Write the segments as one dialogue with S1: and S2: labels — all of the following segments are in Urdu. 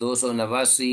S1: 289।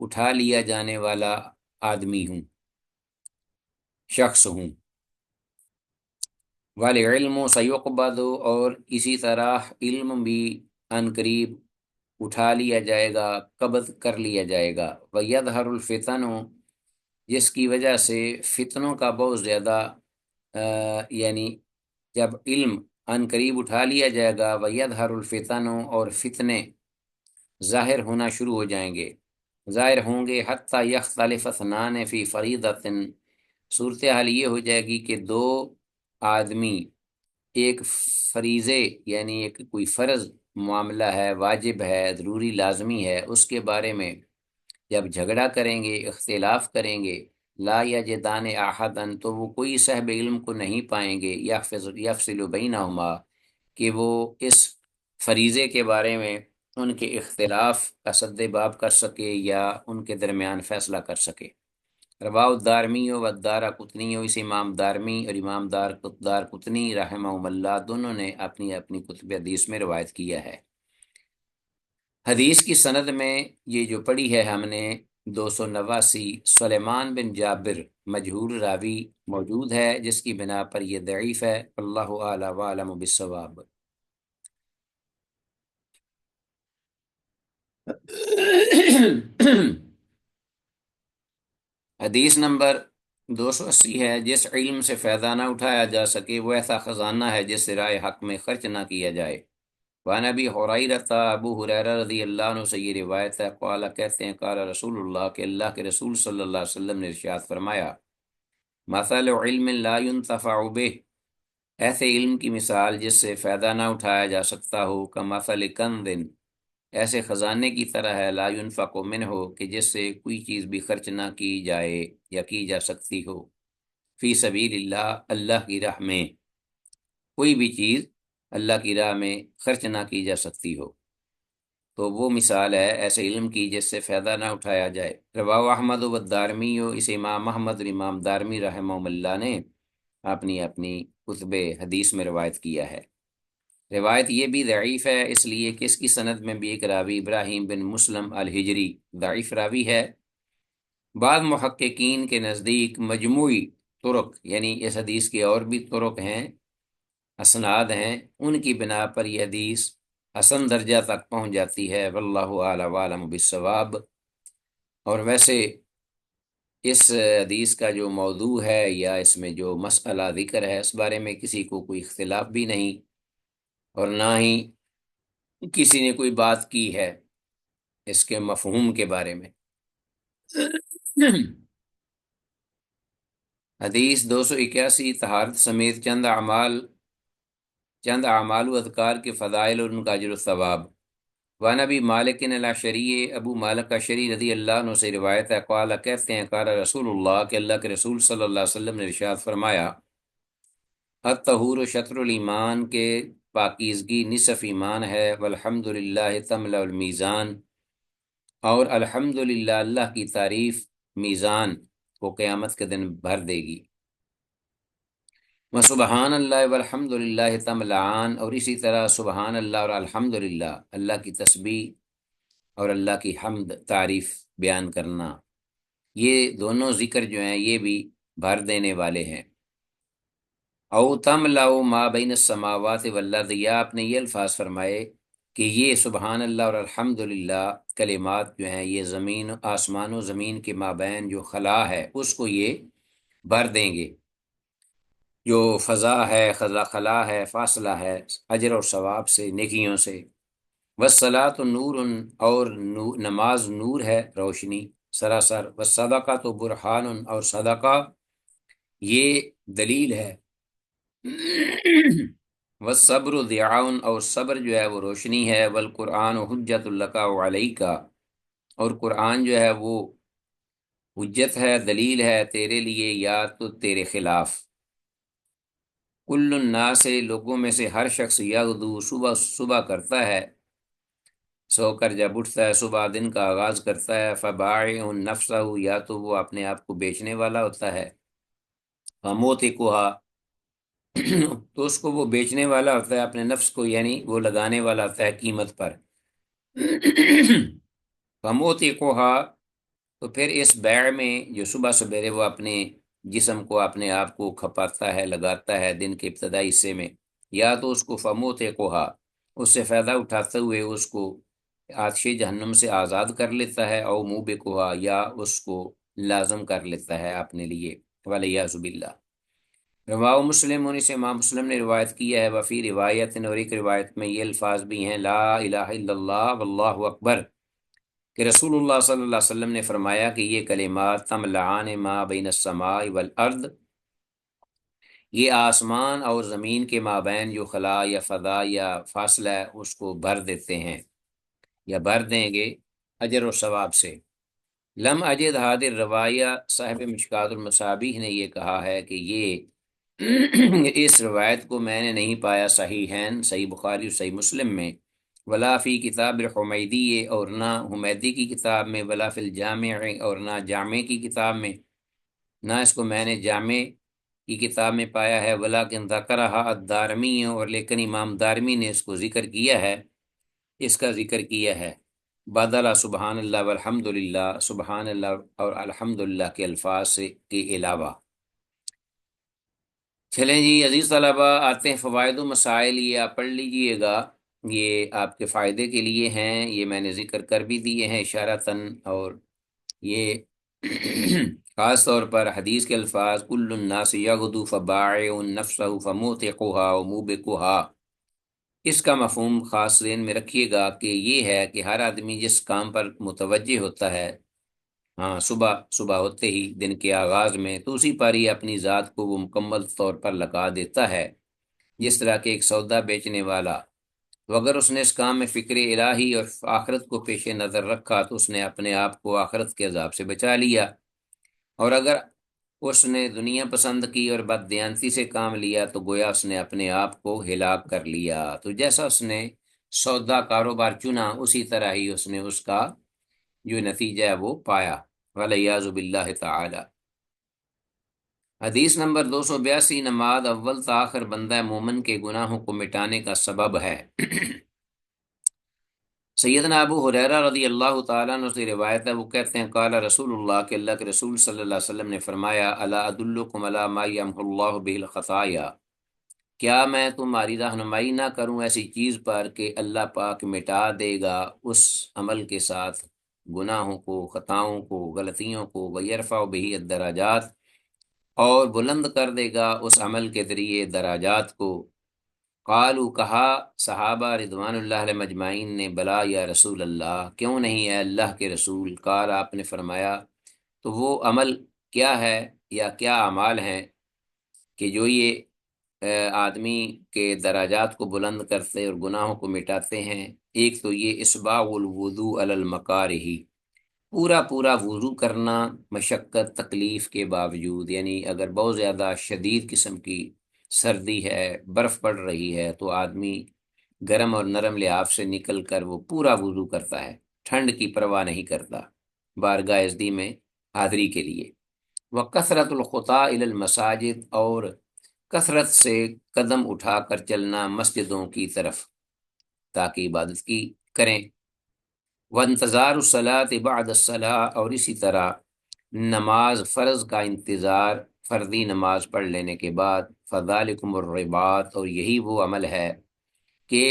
S1: اٹھا لیا جانے والا آدمی ہوں، شخص ہوں۔ والعلم سیقبض، اور اسی طرح علم بھی ان قریب اٹھا لیا جائے گا، قبض کر لیا جائے گا۔ وَيَظْهَرُ الْفِتَنُ، جس کی وجہ سے فتنوں کا بہت زیادہ یعنی جب علم ان قریب اٹھا لیا جائے گا، وَيَظْهَرُ الْفِتَنُ، اور فتنے ظاہر ہونا شروع ہو جائیں گے، ظاہر ہوں گے۔ حَتَّى يَخْتَلِفَ اثْنَانِ فِي فَرِيضَةٍ، صورتحال یہ ہو جائے گی کہ دو آدمی ایک فریضے یعنی ایک کوئی فرض معاملہ ہے، واجب ہے، ضروری لازمی ہے، اس کے بارے میں جب جھگڑا کریں گے، اختلاف کریں گے، لا یجدان احدا، تو وہ کوئی صاحب علم کو نہیں پائیں گے، یفصل بینہما، کہ وہ اس فریضے کے بارے میں ان کے اختلاف کا سد باب کر سکے یا ان کے درمیان فیصلہ کر سکے۔ رواہ الدارمی و الدارقطنی، اس امام دارمی اور امام دارقطنی رحمہم اللہ دونوں نے اپنی اپنی کتب حدیث میں روایت کیا ہے۔ حدیث کی سند میں یہ جو پڑھی ہے ہم نے 289، سلیمان بن جابر مجہول راوی موجود ہے، جس کی بنا پر یہ ضعیف ہے۔ اللہ اعلیٰ وعلم بالصواب۔ حدیث نمبر 280 ہے، جس علم سے فائدہ نہ اٹھایا جا سکے وہ ایسا خزانہ ہے جس سے رائے حق میں خرچ نہ کیا جائے۔ وعن ابی ہریرہ، ابو ہریرہ رضی اللہ عنہ سے یہ روایت ہے، قال، کہتے ہیں، قال رسول اللہ، کہ اللہ کے رسول صلی اللہ علیہ وسلم نے ارشاد فرمایا، مثل علم لا ينتفع به، ایسے علم کی مثال جس سے فائدہ نہ اٹھایا جا سکتا ہو، کمثل کنز، ایسے خزانے کی طرح ہے، لا ينفق منہ، کہ جس سے کوئی چیز بھی خرچ نہ کی جائے یا کی جا سکتی ہو، فی سبیل اللہ، اللہ کی راہ میں، کوئی بھی چیز اللہ کی راہ میں خرچ نہ کی جا سکتی ہو، تو وہ مثال ہے ایسے علم کی جس سے فائدہ نہ اٹھایا جائے۔ رواہ احمد و دارمی، اسے امام احمد اور امام دارمی رحمہ اللہ نے اپنی اپنی کتب حدیث میں روایت کیا ہے۔ روایت یہ بھی ضعیف ہے اس لیے کہ اس کی سند میں بھی ایک راوی ابراہیم بن مسلم الحجری ضعیف راوی ہے۔ بعض محققین کے نزدیک مجموعی طرق، یعنی اس حدیث کے اور بھی طرق ہیں، اسناد ہیں، ان کی بنا پر یہ حدیث حسن درجہ تک پہنچ جاتی ہے۔ واللہ اعلیٰ وعلم بالصواب۔ اور ویسے اس حدیث کا جو موضوع ہے یا اس میں جو مسئلہ ذکر ہے، اس بارے میں کسی کو کوئی اختلاف بھی نہیں، اور نہ ہی کسی نے کوئی بات کی ہے اس کے مفہوم کے بارے میں۔ حدیث 281، طہارت سمیت چند اعمال و اذکار کے فضائل اور ان کا اجر و ثواب۔ وعن ابی مالک الاشعری، ابو مالک اشعری رضی اللہ عنہ سے روایت ہے، قال، کہتے ہیں، قال رسول اللہ، کہ اللہ کے رسول صلی اللہ علیہ وسلم نے ارشاد فرمایا، الطہور شطر الایمان، کے پاکیزگی نصف ایمان ہے، والحمد للہ تملأ المیزان، اور الحمدللہ، اللہ کی تعریف میزان کو قیامت کے دن بھر دے گی۔ وسبحان اللہ والحمد للہ تملعان، اور اسی طرح سبحان اللہ اور الحمدللہ، اللہ کی تسبیح اور اللہ کی حمد تعریف بیان کرنا، یہ دونوں ذکر جو ہیں یہ بھی بھر دینے والے ہیں۔ او تملأ ما بین السماوات والارض، یا آپ نے یہ الفاظ فرمائے کہ یہ سبحان اللہ اور الحمدللہ کلمات جو ہیں یہ زمین، آسمان و زمین کے مابین جو خلا ہے اس کو یہ بھر دیں گے، جو فضا ہے، خلا ہے، فاصلہ ہے اجر اور ثواب سے، نیکیوں سے۔ والصلاۃ نور، اور نماز نور ہے، روشنی سراسر۔ والصدقۃ برہان، اور صدقہ یہ دلیل ہے۔ والصبر ضیاء، اور صبر جو ہے وہ روشنی ہے۔ والقرآن حجت لک وعلیک، اور قرآن جو ہے وہ حجت ہے، دلیل ہے تیرے لیے یا تو تیرے خلاف۔ کل الناس، لوگوں میں سے ہر شخص، یغدو، صبح کرتا ہے، سو کر جب اٹھتا ہے صبح دن کا آغاز کرتا ہے، فبائع نفسہ، یا تو وہ اپنے آپ کو بیچنے والا ہوتا ہے، فموتقھا، تو اس کو وہ بیچنے والا ہوتا ہے اپنے نفس کو، یعنی وہ لگانے والا ہوتا ہے قیمت پر۔ فموتقھا، تو پھر اس بیع میں جو صبح سویرے وہ اپنے جسم کو اپنے آپ کو کھپاتا ہے، لگاتا ہے دن کے ابتدائی حصے میں، یا تو اس کو فموت کوہا، اس سے فائدہ اٹھاتے ہوئے اس کو آتش جہنم سے آزاد کر لیتا ہے، او منہ بے کوہا، یا اس کو لازم کر لیتا ہے اپنے لیے، ولیعذ باللہ۔ رواہ مسلم، انہیں سے امام مسلم نے روایت کیا ہے، وفی روایت، اور ایک روایت میں یہ الفاظ بھی ہیں، لا الہ الا اللہ واللہ اکبر، کہ رسول اللہ صلی اللہ علیہ وسلم نے فرمایا کہ یہ کلمات تملعان ما بین السماء والارض، یہ آسمان اور زمین کے مابین جو خلا یا فضا یا فاصلہ ہے اس کو بھر دیتے ہیں یا بھر دیں گے اجر و ثواب سے۔ لم اجد حاضر روایہ، صاحب مشکات المصابیح نے یہ کہا ہے کہ یہ اس روایت کو میں نے نہیں پایا صحیحین، صحیح بخاری اور صحیح مسلم میں، ولا فی کتاب الحمیدی، اور نہ حمیدی کی کتاب میں، ولا فی الجامع، اور نہ جامع کی کتاب میں، نہ اس کو میں نے جامع کی کتاب میں پایا ہے، ولیکن ذکرہا الدارمی، اور لیکن امام دارمی نے اس کو ذکر کیا ہے، اس کا ذکر کیا ہے بدلہ سبحان اللہ والحمد للہ، سبحان اللہ اور الحمد للہ کے الفاظ کے علاوہ۔ چلیں جی عزیز طلبہ، آتے ہیں فوائد و مسائل، یہ آپ پڑھ لیجئے گا، یہ آپ کے فائدے کے لیے ہیں، یہ میں نے ذکر کر بھی دیے ہیں اشارتاً، اور یہ خاص طور پر حدیث کے الفاظ، کل الناس یغدو فبائع نفسہ فموتقها وموبقها، اس کا مفہوم خاص ذہن میں رکھیے گا کہ یہ ہے کہ ہر آدمی جس کام پر متوجہ ہوتا ہے، ہاں صبح صبح ہوتے ہی دن کے آغاز میں، تو اسی پر ہی اپنی ذات کو وہ مکمل طور پر لگا دیتا ہے، جس طرح کہ ایک سودا بیچنے والا، تو اگر اس نے اس کام میں فکر الہی اور آخرت کو پیش نظر رکھا تو اس نے اپنے آپ کو آخرت کے عذاب سے بچا لیا، اور اگر اس نے دنیا پسند کی اور بددیانتی سے کام لیا تو گویا اس نے اپنے آپ کو ہلاک کر لیا۔ تو جیسا اس نے سودا کاروبار چنا، اسی طرح ہی اس نے اس کا جو نتیجہ ہے وہ پایا، ولیعذ باللہ تعالی۔ حدیث نمبر 282، نماز اول تا آخر بندہ مومن کے گناہوں کو مٹانے کا سبب ہے۔ سیدنا ابو ہریرہ رضی اللہ تعالیٰ عنہ سے روایت ہے، وہ کہتے ہیں قال رسول اللہ، کہ اللہ کے رسول صلی اللہ علیہ وسلم نے فرمایا، الا ادلکم علی ما یمحو اللہ بہ الخطایا، کیا میں تمہاری رہنمائی نہ کروں ایسی چیز پر کہ اللہ پاک مٹا دے گا اس عمل کے ساتھ گناہوں کو، خطاؤں کو، غلطیوں کو، ویرفع بہ الدرجات، اور بلند کر دے گا اس عمل کے ذریعے درجات کو۔ قالوا، کہا صحابہ رضوان اللہ علیہ مجمعین نے، بلا یا رسول اللہ، کیوں نہیں اے اللہ کے رسول؟ قال، آپ نے فرمایا، تو وہ عمل کیا ہے یا کیا اعمال ہیں کہ جو یہ آدمی کے درجات کو بلند کرتے اور گناہوں کو مٹاتے ہیں؟ ایک تو یہ اسباغ الوضوء علی المکارہ، پورا پورا وضو کرنا مشقت تکلیف کے باوجود، یعنی اگر بہت زیادہ شدید قسم کی سردی ہے، برف پڑ رہی ہے، تو آدمی گرم اور نرم لحاف سے نکل کر وہ پورا وضو کرتا ہے، ٹھنڈ کی پرواہ نہیں کرتا بارگاہ ازدی میں حاضری کے لیے۔ وَكَثْرَةُ الْخُطَىٰ إِلَى الْمَسَاجِدِ، اور کثرت سے قدم اٹھا کر چلنا مسجدوں کی طرف تاکہ عبادت کی کریں۔ وانتظار الصلاۃ بعد الصلاۃ، اور اسی طرح نماز فرض کا انتظار فردی نماز پڑھ لینے کے بعد۔ فذالکم الرباط، اور یہی وہ عمل ہے کہ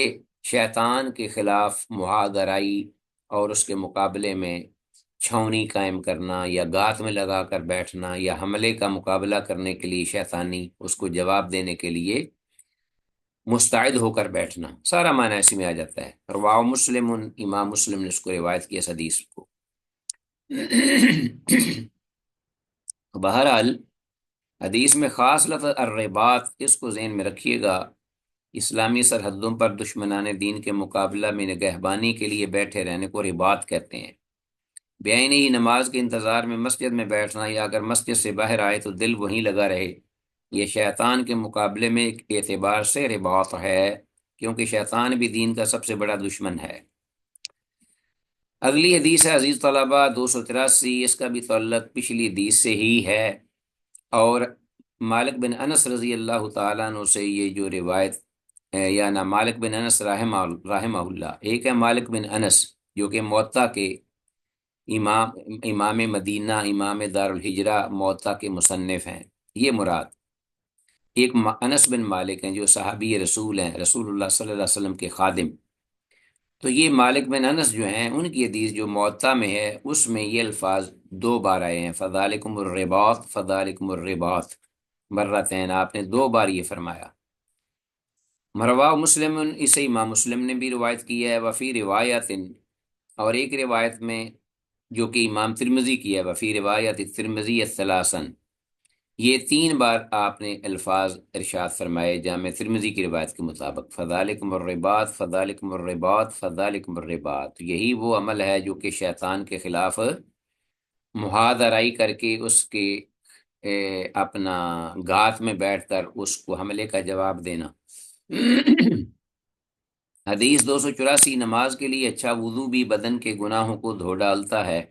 S1: شیطان کے خلاف محاذرائی اور اس کے مقابلے میں چھاؤنی قائم کرنا، یا گات میں لگا کر بیٹھنا، یا حملے کا مقابلہ کرنے کے لیے شیطانی اس کو جواب دینے کے لیے مستعد ہو کر بیٹھنا، سارا معنی اسی میں آ جاتا ہے۔ رواہ مسلم، امام مسلم نے اس کو روایت کیا اس حدیث کو۔ بہرحال حدیث میں خاص لفظ الرباط، اس کو ذہن میں رکھیے گا، اسلامی سرحدوں پر دشمنان دین کے مقابلہ میں نگہبانی کے لیے بیٹھے رہنے کو رباط کہتے ہیں۔ بیان ہی نماز کے انتظار میں مسجد میں بیٹھنا، یا اگر مسجد سے باہر آئے تو دل وہیں لگا رہے، یہ شیطان کے مقابلے میں ایک اعتبار سے رباط ہے، کیونکہ شیطان بھی دین کا سب سے بڑا دشمن ہے۔ اگلی حدیث ہے عزیز طلبہ 283، اس کا بھی تعلق پچھلی حدیث سے ہی ہے، اور مالک بن انس رضی اللہ تعالیٰ عنہ سے یہ جو روایت یا نہ مالک بن انس رحمہ اللہ، ایک ہے مالک بن انس جو کہ موطا کے امام امام مدینہ، امام دارالحجرہ موطا کے مصنف ہیں۔ یہ مراد ایک انس بن مالک ہیں جو صحابی رسول ہیں، رسول اللہ صلی اللہ علیہ وسلم کے خادم۔ تو یہ مالک بن انس جو ہیں، ان کی حدیث جو موطا میں ہے اس میں یہ الفاظ 2 بار آئے ہیں، فذالکم الرباط، فذالکم الرباط، مرتين، آپ نے 2 بار یہ فرمایا۔ مروا مسلم، اسے امام مسلم نے بھی روایت کیا ہے، وفی روایت، اور ایک روایت میں جو کہ امام ترمذی کی ہے، وفی روایت ترمذی الثلاثن، یہ 3 بار آپ نے الفاظ ارشاد فرمائے جامع ترمذی کی روایت کے مطابق، فذالکم الرباط، فذالکم الرباط، فذالکم الرباط۔ یہی وہ عمل ہے جو کہ شیطان کے خلاف محاذ آرائی کر کے اس کے اپنا گھات میں بیٹھ کر اس کو حملے کا جواب دینا۔ حدیث 284، نماز کے لیے اچھا وضو بھی بدن کے گناہوں کو دھو ڈالتا ہے۔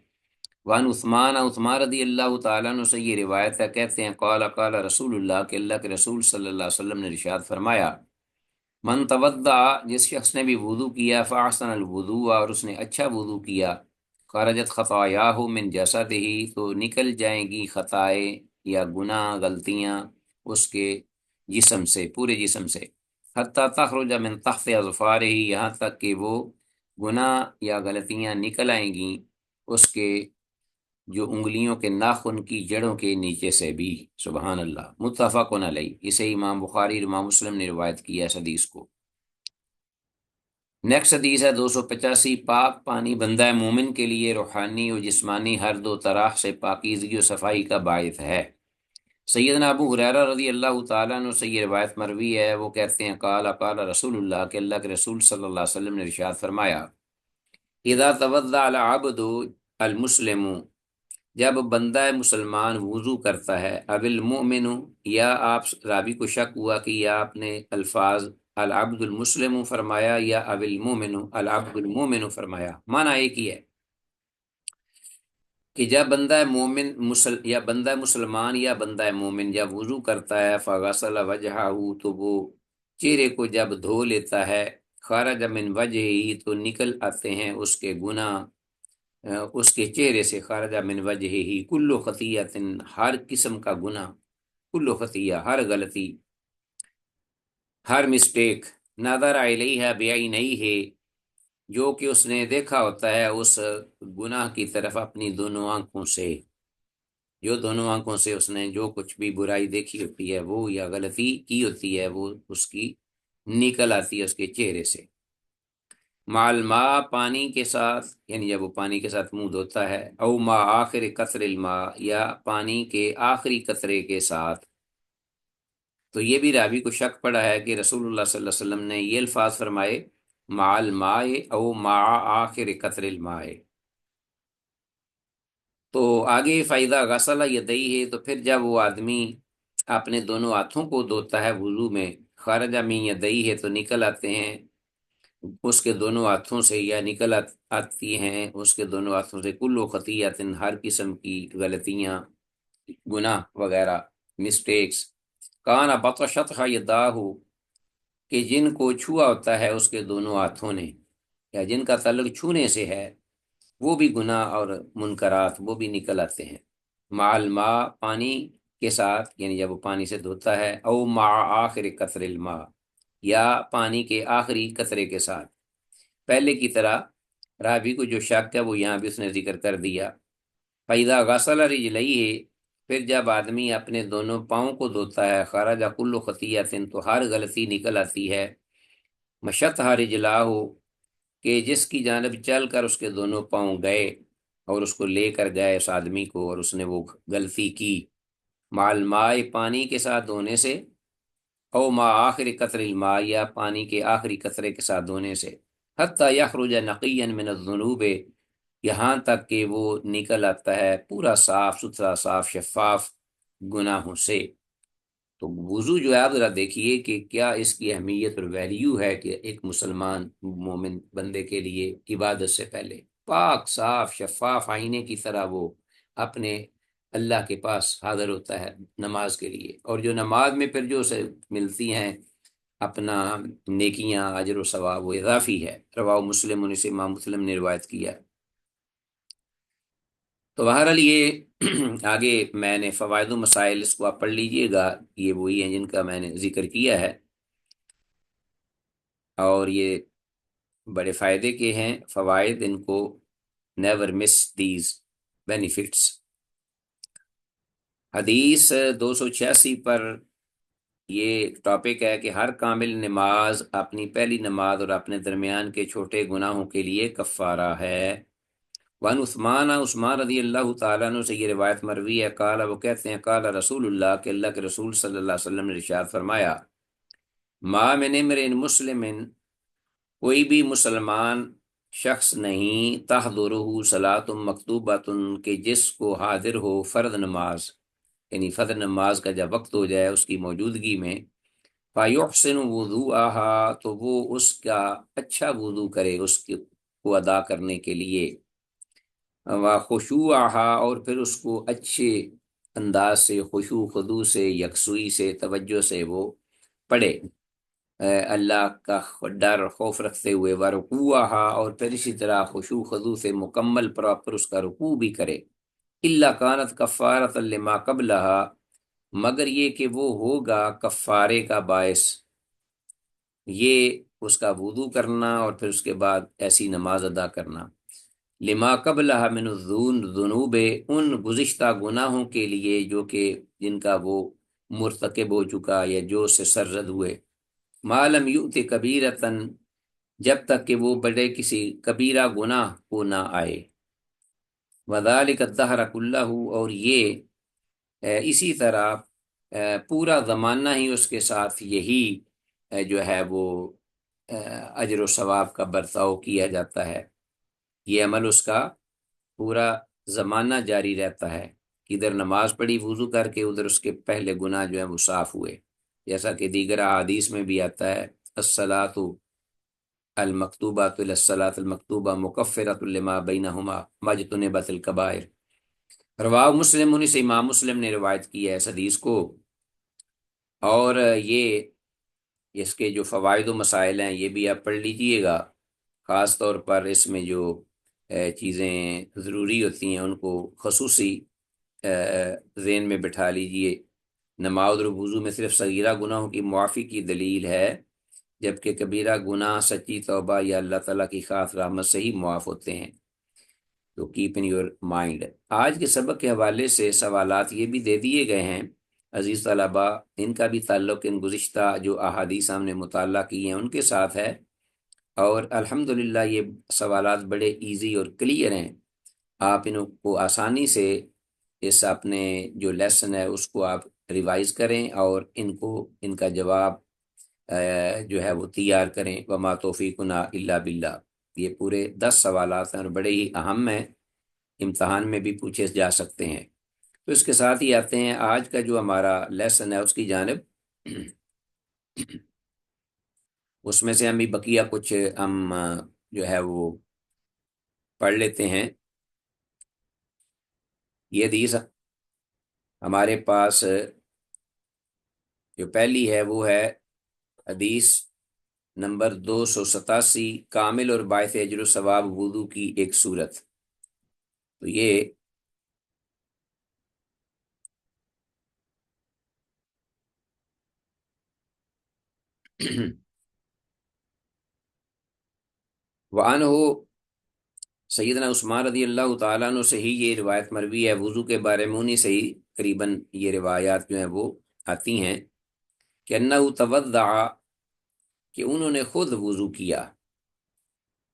S1: وان عثمان رضی اللہ تعالیٰ عنہ سے یہ روایت ہے، کہتے ہیں قال رسول اللہ، کہ اللہ کے رسول صلی اللہ علیہ وسلم نے ارشاد فرمایا، من توضع، جس شخص نے بھی وضو کیا، فاحسن الوضوء، اور اس نے اچھا وضو کیا، خرجت خطایاہ من جسدہ، تو نکل جائیں گی خطائیں یا گناہ غلطیاں اس کے جسم سے، پورے جسم سے، حتی تخرج من تحت اظفارہ، یہاں تک کہ وہ گناہ یا غلطیاں نکل آئیں گی اس کے جو انگلیوں کے ناخن کی جڑوں کے نیچے سے بھی۔ سبحان اللہ، متفق علیہ، اسے امام بخاری اور امام مسلم نے روایت کیا اس حدیث کو۔ نیکسٹ حدیث ہے 285، پاک پانی بندہ مومن کے لیے روحانی اور جسمانی ہر 2 طرح سے پاکیزگی و صفائی کا باعث ہے۔ سیدنا ابو ہریرہ رضی اللہ تعالیٰ عنہ سے یہ روایت مروی ہے، وہ کہتے ہیں قال رسول اللہ، کہ اللہ کے رسول صلی اللہ علیہ وسلم نے ارشاد فرمایا، اذا توضأ العبد المسلم، جب بندہ مسلمان وضو کرتا ہے، اب المؤمن، یا آپ راوی کو شک ہوا کہ یا آپ نے الفاظ العبد المسلم فرمایا یا اب المؤمن، العبد المؤمن فرمایا، معنی ایک ہی ہے کہ جب بندہ مومن یا بندہ مسلمان یا بندہ مومن جب وضو کرتا ہے، فغسل وجہہ، تو وہ چہرے کو جب دھو لیتا ہے، خرج من وجہہ، تو نکل آتے ہیں اس کے گناہ اس کے چہرے سے، خارجہ من وجہ ہی، کل خطیۃ، ہر قسم کا گناہ، کل خطیہ، ہر غلطی، ہر مسٹیک، نظر الیہا بعینیہ، جو کہ اس نے دیکھا ہوتا ہے اس گناہ کی طرف اپنی دونوں آنکھوں سے، جو دونوں آنکھوں سے اس نے جو کچھ بھی برائی دیکھی ہوتی ہے وہ یا غلطی کی ہوتی ہے وہ اس کی نکل آتی ہے اس کے چہرے سے۔ مع الماء، پانی کے ساتھ، یعنی جب وہ پانی کے ساتھ منہ دھوتا ہے، او ما آخر قطر الماء، یا پانی کے آخری قطرے کے ساتھ۔ تو یہ بھی راوی کو شک پڑا ہے کہ رسول اللہ صلی اللہ علیہ وسلم نے یہ الفاظ فرمائے مع الماء او مع آخر قطر الماء۔ تو آگے فائدہ غسل یدیہ، تو پھر جب وہ آدمی اپنے دونوں ہاتھوں کو دھوتا ہے وضو میں، خارج من یدیہ، تو نکل آتے ہیں اس کے دونوں ہاتھوں سے، یا نکل آتی ہیں اس کے دونوں ہاتھوں سے، کل خطیۃ، ہر قسم کی غلطیاں، گناہ وغیرہ، مسٹیکس، کان بطشتہ یداہ، کہ جن کو چھوا ہوتا ہے اس کے دونوں ہاتھوں نے، یا جن کا تعلق چھونے سے ہے، وہ بھی گناہ اور منکرات وہ بھی نکل آتے ہیں۔ مع الماء، پانی کے ساتھ، یعنی جب وہ پانی سے دھوتا ہے، او مع آخر قطر الماء، یا پانی کے آخری قطرے کے ساتھ۔ پہلے کی طرح راوی کو جو شک ہے وہ یہاں بھی اس نے ذکر کر دیا۔ فَإِذَا غَسَلَ رِجْلَيْهِ، پھر جب آدمی اپنے دونوں پاؤں کو دھوتا ہے، خرج کل خطیۃ، تو ہر غلطی نکل آتی ہے، مشتھا رجلاہ، کہ جس کی جانب چل کر اس کے دونوں پاؤں گئے اور اس کو لے کر گئے اس آدمی کو، اور اس نے وہ غلطی کی، مع الماء، پانی کے ساتھ دھونے سے، او ما آخر قطر الماء، یا پانی کے آخری قطرے کے ساتھ دھونے سے، حتی یخرج نقیا من الذنوب، یہاں تک کہ وہ نکل آتا ہے پورا صاف ستھرا، صاف شفاف گناہوں سے۔ تو وضو جو ہے آپ ذرا دیکھیے کہ کیا اس کی اہمیت اور ویلیو ہے کہ ایک مسلمان مومن بندے کے لیے عبادت سے پہلے پاک صاف شفاف آئینے کی طرح وہ اپنے اللہ کے پاس حاضر ہوتا ہے نماز کے لیے، اور جو نماز میں پھر جو اسے ملتی ہیں اپنا نیکیاں، اجر و ثواب، وہ اضافی ہے۔ رواہ مسلم، ان سے امام مسلم نے روایت کیا ہے۔ تو بہرحال یہ آگے میں نے فوائد و مسائل اس کو آپ پڑھ لیجئے گا، یہ وہی ہیں جن کا میں نے ذکر کیا ہے، اور یہ بڑے فائدے کے ہیں فوائد، ان کو نیور مس دیز بینیفٹس۔ حدیث 286 پر یہ ٹاپک ہے کہ ہر کامل نماز اپنی پہلی نماز اور اپنے درمیان کے چھوٹے گناہوں کے لیے کفارہ ہے۔ وان عثمان رضی اللہ تعالیٰ عنہ سے یہ روایت مروی ہے، قال، وہ کہتے ہیں، قال رسول اللہ، کہ اللہ کے رسول صلی اللہ علیہ وسلم نے ارشاد فرمایا، ما من امرئ مسلم، کوئی بھی مسلمان شخص نہیں، تحضرہ صلاۃ مکتوبۃ، کہ جس کو حاضر ہو فرض نماز، یعنی فرض نماز کا جب وقت ہو جائے اس کی موجودگی میں، فَيُحْسِنُ وُضُوءَهَا، تو وہ اس کا اچھا وضو کرے اس کو ادا کرنے کے لیے، وَخُشُوعَهَا، اور پھر اس کو اچھے انداز سے، خشوع خضوع سے، یکسوئی سے، توجہ سے وہ پڑھے، اللہ کا ڈر خوف رکھتے ہوئے، وَرُكُوعَهَا، اور پھر اسی طرح خشوع خضوع سے مکمل پراپر اس کا رکوع بھی کرے، إِلَّا كَانَتْ كَفَّارَةً لِمَا قَبْلَهَا، مگر یہ کہ وہ ہوگا کفارے کا باعث، یہ اس کا وضو کرنا اور پھر اس کے بعد ایسی نماز ادا کرنا، لما قبلها من الذنوب، ان گزشتہ گناہوں کے لیے جو کہ جن کا وہ مرتکب ہو چکا یا جو اس سے سرزد ہوئے، ما لم یؤت کبیرتن، جب تک کہ وہ بڑے کسی کبیرہ گناہ کو نہ آئے، وذالک الدہر کلہ، اور یہ اسی طرح پورا زمانہ ہی اس کے ساتھ یہی جو ہے وہ اجر و ثواب کا برتاؤ کیا جاتا ہے، یہ عمل اس کا پورا زمانہ جاری رہتا ہے، کہ ادھر نماز پڑھی وضو کر کے، ادھر اس کے پہلے گناہ جو ہیں وہ صاف ہوئے، جیسا کہ دیگر احادیث میں بھی آتا ہے، الصلاۃ المکتوبۃ الی الصلاۃ المکتوبہ مکفرۃ لما بینہما ما اجتنبت الکبائر۔ رواہ مسلم، انہی سے امام مسلم نے روایت کی ہے اس حدیث کو، اور یہ اس کے جو فوائد و مسائل ہیں یہ بھی آپ پڑھ لیجئے گا، خاص طور پر اس میں جو چیزیں ضروری ہوتی ہیں ان کو خصوصی ذہن میں بٹھا لیجئے۔ نماز اور وضو میں صرف صغیرہ گناہوں کی معافی کی دلیل ہے، جبکہ کبیرہ گناہ سچی توبہ یا اللہ تعالیٰ کی خاص رحمت سے ہی معاف ہوتے ہیں، تو کیپ ان یور مائنڈ۔ آج کے سبق کے حوالے سے سوالات یہ بھی دے دیے گئے ہیں عزیز طلباء، ان کا بھی تعلق ان گزشتہ جو احادیث ہم نے مطالعہ کی ہیں ان کے ساتھ ہے، اور الحمدللہ یہ سوالات بڑے ایزی اور کلیئر ہیں، آپ ان کو آسانی سے اس اپنے جو لیسن ہے اس کو آپ ریوائز کریں اور ان کا جواب جو ہے وہ تیار کریں، وما توفیقنا الا باللہ۔ یہ پورے 10 سوالات ہیں اور بڑے ہی اہم ہیں، امتحان میں بھی پوچھے جا سکتے ہیں۔ تو اس کے ساتھ ہی آتے ہیں آج کا جو ہمارا لیسن ہے اس کی جانب، اس میں سے ہم بھی بقیہ کچھ ہم جو ہے وہ پڑھ لیتے ہیں۔ یہ حدیث ہمارے پاس جو پہلی ہے وہ ہے حدیث نمبر 287، کامل اور باعث اجر و ثواب وضو کی ایک صورت۔ تو یہ وعنہ، سیدنا عثمان رضی اللہ تعالیٰ عنہ سے ہی یہ روایت مروی ہے، وضو کے بارے میں انہی سے ہی قریباً یہ روایات جو ہیں وہ آتی ہیں، کہ انہ توضع، کہ انہوں نے خود وضو کیا،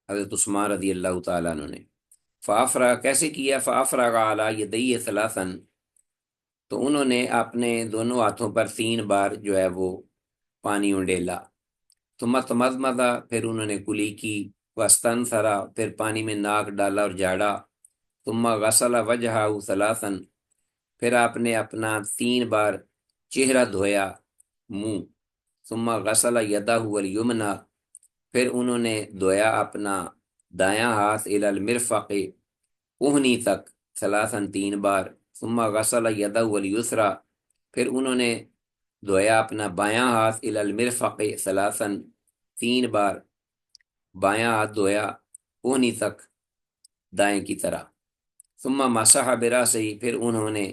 S1: حضرت عثمان رضی اللہ تعالیٰ عنہ نے، فافرا، کیسے کیا، فافرغ علی یدیہ ثلاثا، تو انہوں نے اپنے دونوں ہاتھوں پر 3 بار جو ہے وہ پانی انڈیلا، ثم تمضمض، پھر انہوں نے کلی کی، واستنثر، پھر پانی میں ناک ڈالا اور جھاڑا، ثم غسل وجہہ ثلاثا، پھر آپ نے اپنا 3 بار چہرہ دھویا، منہ، ثم غسل یدہ الیمنی، پھر انہوں نے دھویا اپنا دایاں ہاتھ، الی المرفق، کوہنی تک، ثلاثا 3 بار، ثم غسل یدہ الیسری، پھر انہوں نے دھویا اپنا بایاں ہاتھ، الی المرفق ثلاثا 3 بار، بایاں ہاتھ دھویا کوہنی تک، دائیں کی طرح، ثم مسح براسه، پھر انہوں نے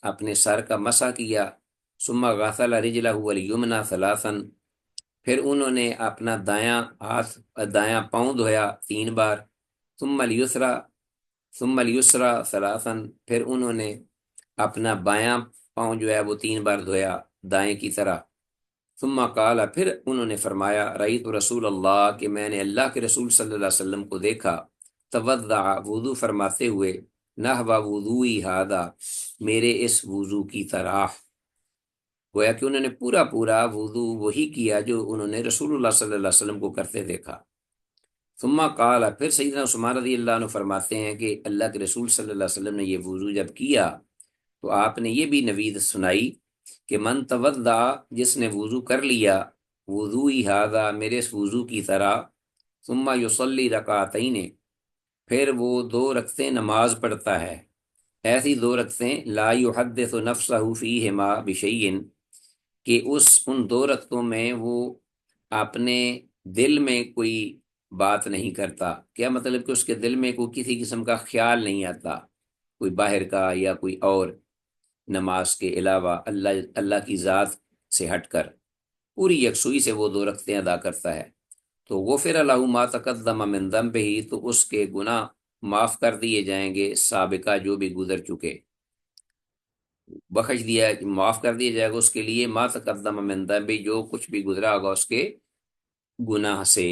S1: اپنے سر کا مسح کیا، ثم غسل رجلہ الیمنی ثلاثا، پھر انہوں نے اپنا دایاں پاؤں دھویا 3 بار، ثم الیسرا ثلاثا، پھر انہوں نے اپنا بایاں پاؤں جو ہے وہ 3 بار دھویا دائیں کی طرح، ثم قال، پھر انہوں نے فرمایا رأیت رسول اللہ، کہ میں نے اللہ کے رسول صلی اللہ علیہ وسلم کو دیکھا، توضع، وضو فرماتے ہوئے، نحو وضوئی ہذا، میرے اس وضو کی طرح، گویا کہ انہوں نے پورا وضو وہی کیا جو انہوں نے رسول اللہ صلی اللہ علیہ وسلم کو کرتے دیکھا۔ ثم قال، پھر سیدنا عثمان رضی اللہ عنہ فرماتے ہیں کہ اللہ کے رسول صلی اللہ علیہ وسلم نے یہ وضو جب کیا تو آپ نے یہ بھی نوید سنائی کہ من توضع، جس نے وضو کر لیا، وضوئی ہذا، میرے اس وضو کی طرح، ثم یصلی رکعتین، پھر وہ 2 رکعتیں نماز پڑھتا ہے، ایسی 2 رکعتیں لا یحدث نفسہ فیہما بشیء، کہ ان 2 رکعتوں میں وہ اپنے دل میں کوئی بات نہیں کرتا۔ کیا مطلب کہ اس کے دل میں کوئی کسی قسم کا خیال نہیں آتا، کوئی باہر کا یا کوئی اور، نماز کے علاوہ اللہ کی ذات سے ہٹ کر پوری یکسوئی سے وہ 2 رکعتیں ادا کرتا ہے، تو غفر لہ ما تقدم من ذنبہ، تو اس کے گناہ معاف کر دیے جائیں گے سابقہ جو بھی گزر چکے، بخش دیا، معاف کر دیا جائے گا اس کے لیے ما تقدم من ذنبہ، جو کچھ بھی گزرا ہوگا اس کے گناہ سے،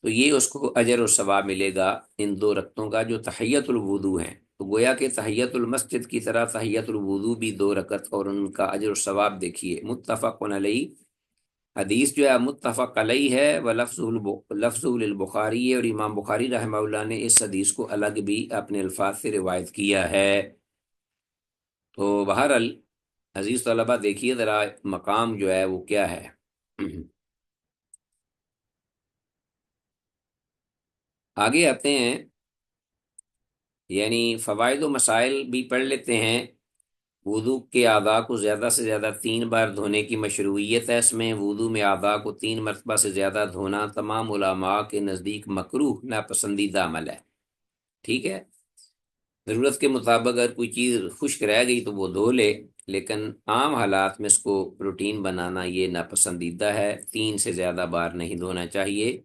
S1: تو یہ اس کو اجر و ثواب ملے گا ان 2 رکعتوں کا جو تحیۃ الوضو ہیں۔ تو گویا کہ تحیۃ المسجد کی طرح تحیۃ الوضو بھی 2 رکعت، اور ان کا اجر و ثواب دیکھیے۔ متفق علیہ، حدیث جو ہے متفق علیہ ہے، وہ لفظ للبخاری ہے، اور امام بخاری رحمہ اللہ نے اس حدیث کو الگ بھی اپنے الفاظ سے روایت کیا ہے۔ تو بہرحال عزیز طلبہ دیکھیے ذرا مقام جو ہے وہ کیا ہے۔ آگے آتے ہیں، یعنی فوائد و مسائل بھی پڑھ لیتے ہیں۔ وضو کے اعضاء کو زیادہ سے زیادہ 3 بار دھونے کی مشروعیت ہے، اس میں وضو میں اعضاء کو 3 مرتبہ سے زیادہ دھونا تمام علماء کے نزدیک مکروہ، ناپسندیدہ عمل ہے، ٹھیک ہے۔ ضرورت کے مطابق اگر کوئی چیز خشک رہ گئی تو وہ دھو لے، لیکن عام حالات میں اس کو روٹین بنانا یہ ناپسندیدہ ہے، 3 سے زیادہ بار نہیں دھونا چاہیے۔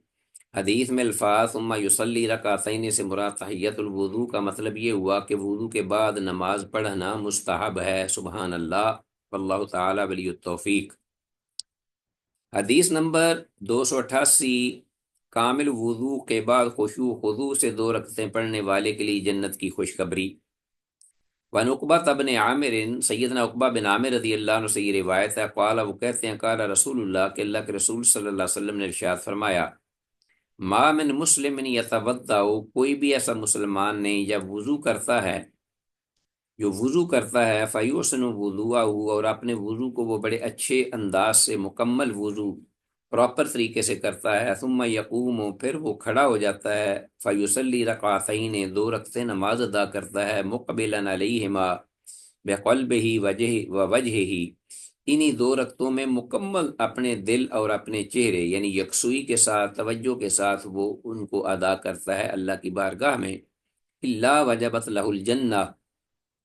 S1: حدیث میں الفاظ ثم یصلی رکعتین سے مراد تحیۃ الوضو کا مطلب یہ ہوا کہ وضو کے بعد نماز پڑھنا مستحب ہے، سبحان اللہ، واللہ تعالی ولی التوفیق۔ حدیث نمبر 288، کامل وضو کے بعد خشوع و خضوع سے 2 رکعتیں پڑھنے والے کے لیے جنت کی خوشخبری۔ وعن عقبہ بن عامر، سیدنا عقبہ بن عامر رضی اللہ عنہ سے یہ روایت ہے، قال، وہ کہتے ہیں، قال رسول اللہ، کہ اللہ کے رسول صلی اللہ علیہ وسلم نے ارشاد فرمایا، ما من مسلم یتوضا، کوئی بھی ایسا مسلمان نہیں جب وضو کرتا ہے، جو وضو کرتا ہے، فیحسن وضوءہ، اور اپنے وضو کو وہ بڑے اچھے انداز سے مکمل وضو پراپر طریقے سے کرتا ہے، ثم یقوم، پھر وہ کھڑا ہو جاتا ہے، فیصلی رکعتین، 2 رکعتیں نماز ادا کرتا ہے، مقبلا علیہما بقلبہ ووجہہ، انہی 2 رکعتوں میں مکمل اپنے دل اور اپنے چہرے، یعنی یکسوئی کے ساتھ، توجہ کے ساتھ وہ ان کو ادا کرتا ہے اللہ کی بارگاہ میں، الا وجبت لہ الجنہ،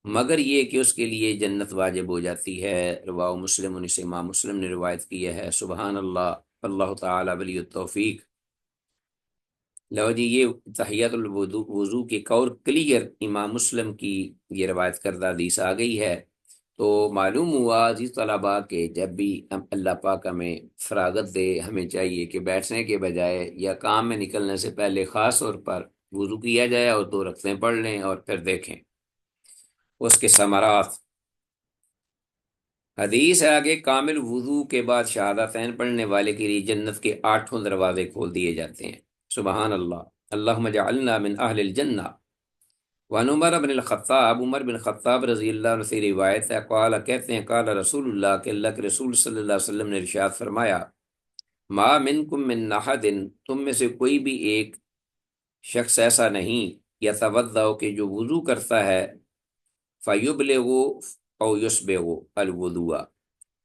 S1: مگر یہ کہ اس کے لیے جنت واجب ہو جاتی ہے۔ رواہ مسلم، ان سے امام مسلم نے روایت کی ہے، سبحان اللہ، اللہ تعالی ولی التوفیق۔ لو جی، یہ تحیۃ الوضو کی ایک اور کلیئر امام مسلم کی یہ روایت کردہ حدیث آ گئی ہے۔ تو معلوم ہوا عزیز طلباء کہ جب بھی اللہ پاک ہمیں فراغت دے، ہمیں چاہیے کہ بیٹھنے کے بجائے یا کام میں نکلنے سے پہلے خاص طور پر وضو کیا جائے اور 2 رکعتیں پڑھ لیں، اور پھر دیکھیں اس کے ثمرات۔ حدیث ہے آگے، کامل وضو کے بعد شہادتین پڑھنے والے کے لیے جنت کے 8 دروازے کھول دیے جاتے ہیں، سبحان اللہ، اللہم اجعلنا من اہل الجنہ۔ وعن عمر بن الخطاب، عمر بن خطاب رضی اللہ عنہ سے روایت ہے، قال، کہتے ہیں، قال رسول اللہ، کہ اللہ کے رسول صلی اللہ علیہ وسلم نے ارشاد فرمایا، ما منکم من احد، تم میں سے کوئی بھی ایک شخص ایسا نہیں، یتوضا، کہ جو وضو کرتا ہے، فیبلغ او یسبغ الوضوء،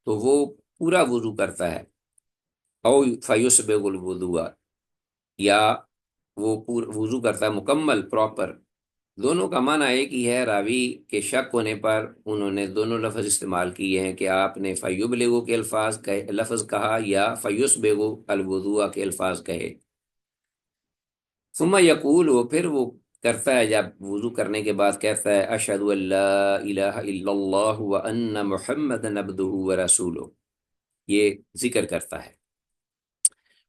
S1: تو وہ پورا وضو کرتا ہے، او فیسبغ الوضوء، یا وہ وضو کرتا ہے مکمل پراپر، دونوں کا معنی ایک ہی ہے، راوی کے شک ہونے پر انہوں نے دونوں لفظ استعمال کیے ہیں کہ آپ نے فیبلغو کے لفظ کہا یا فیسبغو الوضوء کے الفاظ کہے۔ ثم یقول، وہ پھر وہ کرتا ہے، جب وضو کرنے کے بعد کہتا ہے اشہد ان لا الہ الا اللہ وان محمدا عبدہ ورسولہ، یہ ذکر کرتا ہے۔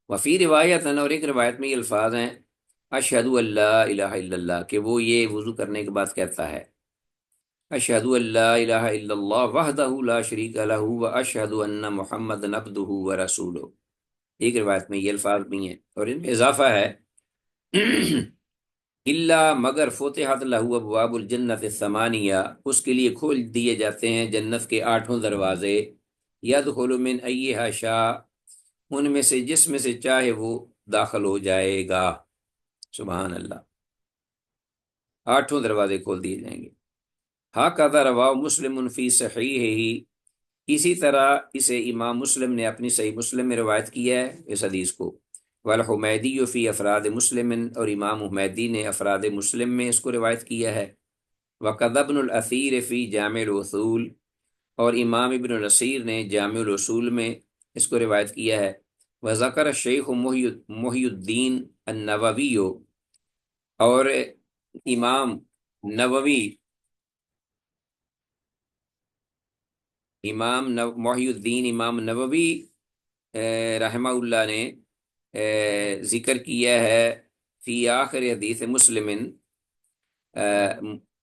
S1: وفی روایت، اور ایک روایت میں یہ الفاظ ہیں اشہد ان لا الہ الا اللہ، کہ وہ یہ وضو کرنے کے بعد کہتا ہے اشہد ان لا الہ الا اللہ وحدہ لا شریک لہ واشہد ان محمدا عبدہ ورسولہ۔ ایک روایت میں یہ الفاظ بھی ہیں، اور ان میں اضافہ ہے اللہ، مگر فتحت لہ ابواب الجنت الثمانیہ، اس کے لیے کھول دیے جاتے ہیں جنت کے 8 دروازے، یدخل من ایہا شاء، ان میں سے جس میں سے چاہے وہ داخل ہو جائے گا۔ سبحان اللہ، 8 دروازے کھول دیے جائیں گے۔ ہاکذا رواہ مسلم فی صحیحہ، اسی طرح اسے امام مسلم نے اپنی صحیح مسلم میں روایت کیا ہے اس حدیث کو۔ والحمیدی فی افراد مسلم، اور امام حمیدی نے افراد مسلم میں اس کو روایت کیا ہے۔ وقد ابن الاثیر فی جامع الاصول، اور امام ابن الاثیر نے جامع الاصول میں اس کو روایت کیا ہے۔ وذکر شیخ محی الدین النووی، اور امام نووی، محی الدین امام نووی رحمہ اللہ نے ذکر کیا ہے فی آخر حدیث مسلم،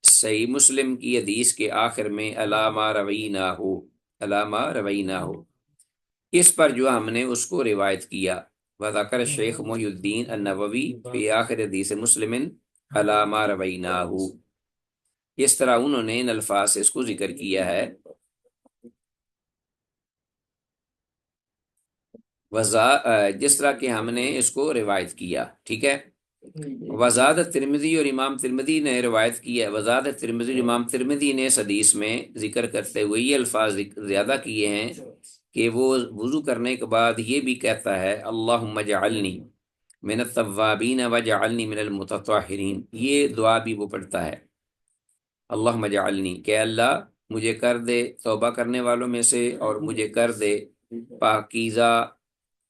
S1: صحیح مسلم کی حدیث کے آخر میں علامہ روینہ ہو، علامہ روینہ ہو، اس پر جو ہم نے اس کو روایت کیا۔ وذکر شیخ محی الدین النووی فی آخر حدیث مسلم علامہ روینہ ہو، اس طرح انہوں نے ان الفاظ سے اس کو ذکر کیا ہے۔ جس طرح کہ ہم نے اس کو روایت کیا، ٹھیک ہے۔ وزاد ترمذی، اور امام ترمذی نے روایت کیا، وزاد ترمذی، امام ترمذی نے اس حدیث میں ذکر کرتے ہوئے یہ الفاظ زیادہ کیے ہیں کہ وہ وضو کرنے کے بعد یہ بھی کہتا ہے اللہم اجعلنی من التوابین وجعلنی من المتطہرین، یہ دعا بھی وہ پڑھتا ہے، اللہم اجعلنی، کہ اللہ مجھے کر دے توبہ کرنے والوں میں سے، اور مجھے کر دے پاکیزہ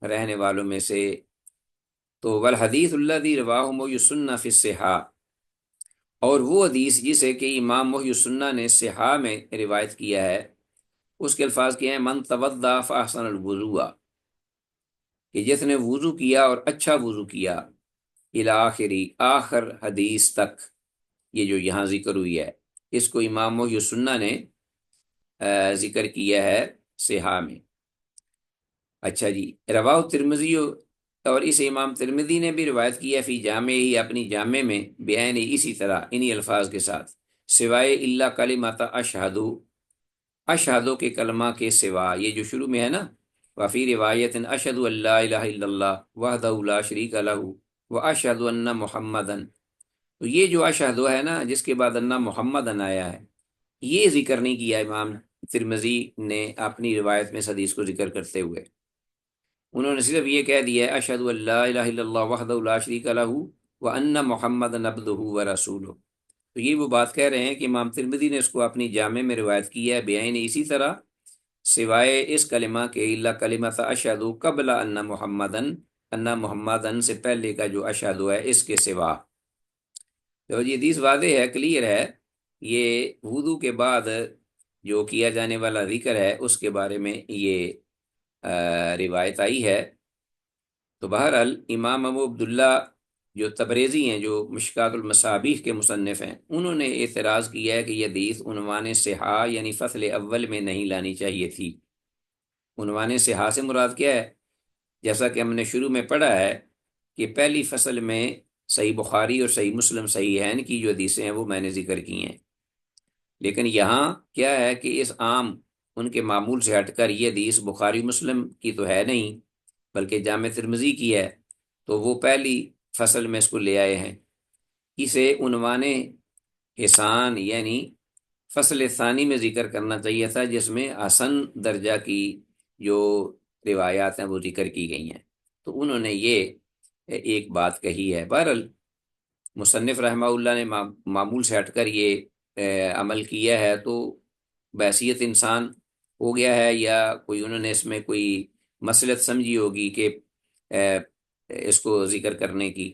S1: رہنے والوں میں سے۔ تو والحدیث الذی رواہ محی السنہ فی الصحاح، اور وہ حدیث جسے کہ امام محی السنہ نے صحاح میں روایت کیا ہے، اس کے الفاظ کیا ہیں من توضا فاحسن الوضوء، کہ جس نے وضو کیا اور اچھا وضو کیا، الی آخری، آخر حدیث تک، یہ جو یہاں ذکر ہوئی ہے اس کو امام محی السنہ نے ذکر کیا ہے صحاح میں۔ اچھا جی، رواہ ترمذی، اور اس امام ترمذی نے بھی روایت کیا فی جامع ہی، اپنی جامع میں، بیان اسی طرح انہی الفاظ کے ساتھ، سوائے اللہ کلمۃ اشہدو، اشہدو کے کلمہ کے سوا، یہ جو شروع میں ہے نا، وفی روایت اشہد ان لا الہ الا اللہ وحدہ لا شریک لہ واشہد ان محمدن، تو یہ جو اشہدو ہے نا، جس کے بعد ان محمدن آیا ہے، یہ ذکر نہیں کیا امام ترمذی نے اپنی روایت میں اس حدیث کو ذکر کرتے ہوئے۔ انہوں نے صرف یہ کہہ دیا ہے اشہد ان لا الہ الا اللہ وحدہ لا شریک لہ وان محمدا عبدہ ورسولہ، تو یہ وہ بات کہہ رہے ہیں کہ امام ترمذی نے اس کو اپنی جامع میں روایت کی ہے بیان اسی طرح، سوائے اس کلمہ کے الا کلمۃ اشہد قبل ان محمدن، ان محمدن سے پہلے کا جو اشہد ہے اس کے سوا۔ تو یہ حدیث واضح ہے، کلیئر ہے، یہ وضو کے بعد جو کیا جانے والا ذکر ہے اس کے بارے میں یہ روایت آئی ہے۔ تو بہرحال امام ابو عبداللہ جو تبریزی ہیں، جو مشکات المصابیح کے مصنف ہیں، انہوں نے اعتراض کیا ہے کہ یہ حدیث عنوان صحاح یعنی فصل اول میں نہیں لانی چاہیے تھی۔ عنوان صحاح سے مراد کیا ہے؟ جیسا کہ ہم نے شروع میں پڑھا ہے کہ پہلی فصل میں صحیح بخاری اور صحیح مسلم صحیحین کی جو حدیثیں ہیں وہ میں نے ذکر کی ہیں، لیکن یہاں کیا ہے کہ اس عام ان کے معمول سے ہٹ کر یہ حدیث بخاری مسلم کی تو ہے نہیں بلکہ جامع ترمذی کی ہے، تو وہ پہلی فصل میں اس کو لے آئے ہیں۔ اسے عنوان حسان یعنی فصل ثانی میں ذکر کرنا چاہیے تھا، جس میں حسن درجہ کی جو روایات ہیں وہ ذکر کی گئی ہیں، تو انہوں نے یہ ایک بات کہی ہے۔ بہرحال مصنف رحمہ اللہ نے معمول سے ہٹ کر یہ عمل کیا ہے تو بحیثیت انسان ہو گیا ہے، یا کوئی انہوں نے اس میں کوئی مصلحت سمجھی ہوگی کہ اے، اس کو ذکر کرنے کی۔